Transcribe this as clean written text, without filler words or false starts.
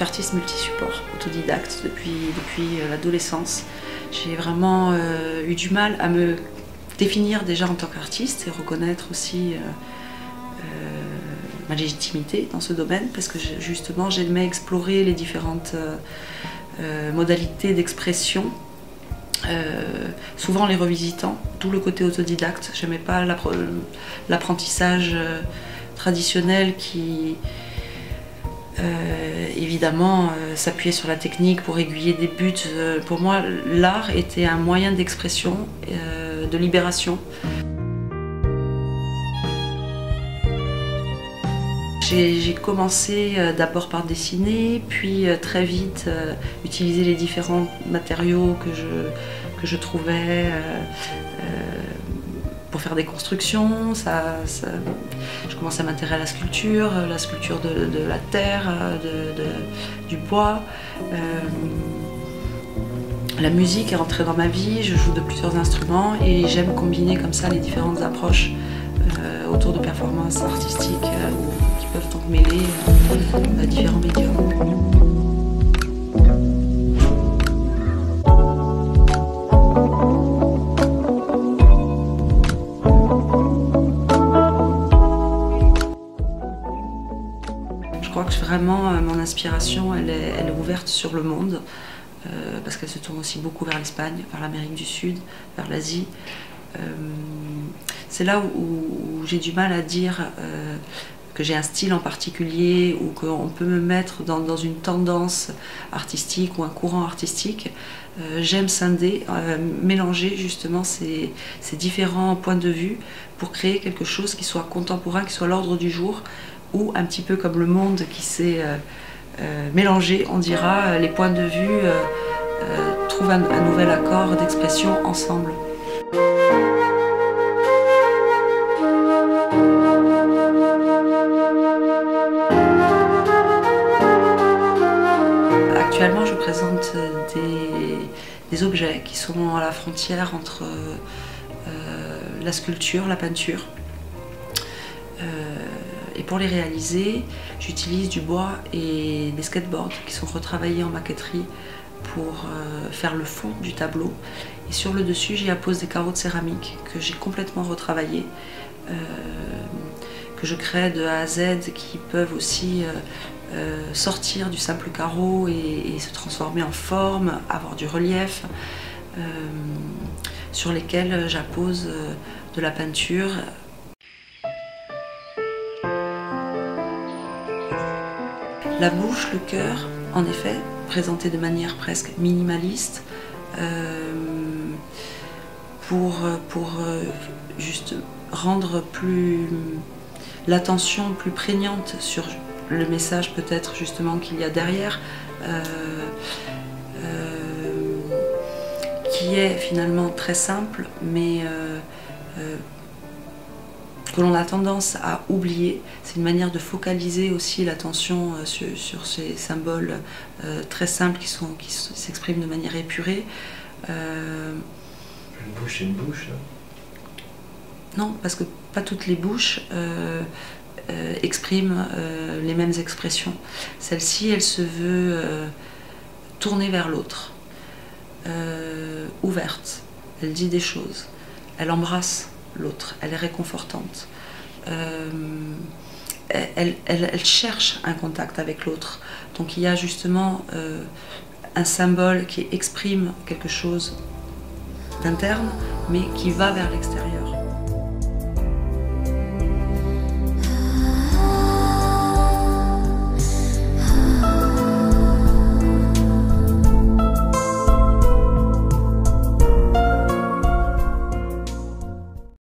qu'artiste multi-support, autodidacte depuis l'adolescence. J'ai vraiment eu du mal à me définir déjà en tant qu'artiste et reconnaître aussi ma légitimité dans ce domaine, parce que justement j'aimais explorer les différentes modalités d'expression, souvent les revisitant, d'où le côté autodidacte. J'aimais pas l'apprentissage traditionnel qui évidemment s'appuyait sur la technique pour aiguiller des buts. Pour moi, l'art était un moyen d'expression, de libération. J'ai commencé d'abord par dessiner, puis très vite utiliser les différents matériaux que je trouvais pour faire des constructions. Je commençais à m'intéresser à la sculpture de la terre, du bois. La musique est rentrée dans ma vie, je joue de plusieurs instruments et j'aime combiner comme ça les différentes approches autour de performances artistiques qui peuvent donc mêler différents médiums. Je crois que vraiment mon inspiration elle est ouverte sur le monde, parce qu'elle se tourne aussi beaucoup vers l'Espagne, vers l'Amérique du Sud, vers l'Asie. C'est là où j'ai du mal à dire que j'ai un style en particulier ou qu'on peut me mettre dans une tendance artistique ou un courant artistique. J'aime scinder, mélanger justement ces différents points de vue pour créer quelque chose qui soit contemporain, qui soit à l'ordre du jour, ou un petit peu comme le monde qui s'est mélangé, on dira, les points de vue trouvent un nouvel accord d'expression ensemble. Actuellement, je présente des objets qui sont à la frontière entre la sculpture, la peinture. Et pour les réaliser, j'utilise du bois et des skateboards qui sont retravaillés en maquetterie pour faire le fond du tableau. Et sur le dessus, j'y appose des carreaux de céramique que j'ai complètement retravaillés, que je crée de A à Z, qui peuvent aussi sortir du simple carreau et se transformer en forme, avoir du relief, sur lesquels j'appose de la peinture. La bouche, le cœur, en effet, présenté de manière presque minimaliste, pour juste rendre l'attention plus prégnante sur le message peut-être justement qu'il y a derrière, qui est finalement très simple, mais que l'on a tendance à oublier. C'est une manière de focaliser aussi l'attention sur ces symboles très simples qui s'expriment de manière épurée. Une bouche et une bouche, là. Non, parce que pas toutes les bouches expriment les mêmes expressions. Celle-ci, elle se veut tournée vers l'autre, ouverte. Elle dit des choses, elle embrasse l'autre, elle est réconfortante. Elle cherche un contact avec l'autre. Donc il y a justement un symbole qui exprime quelque chose d'interne, mais qui va vers l'extérieur.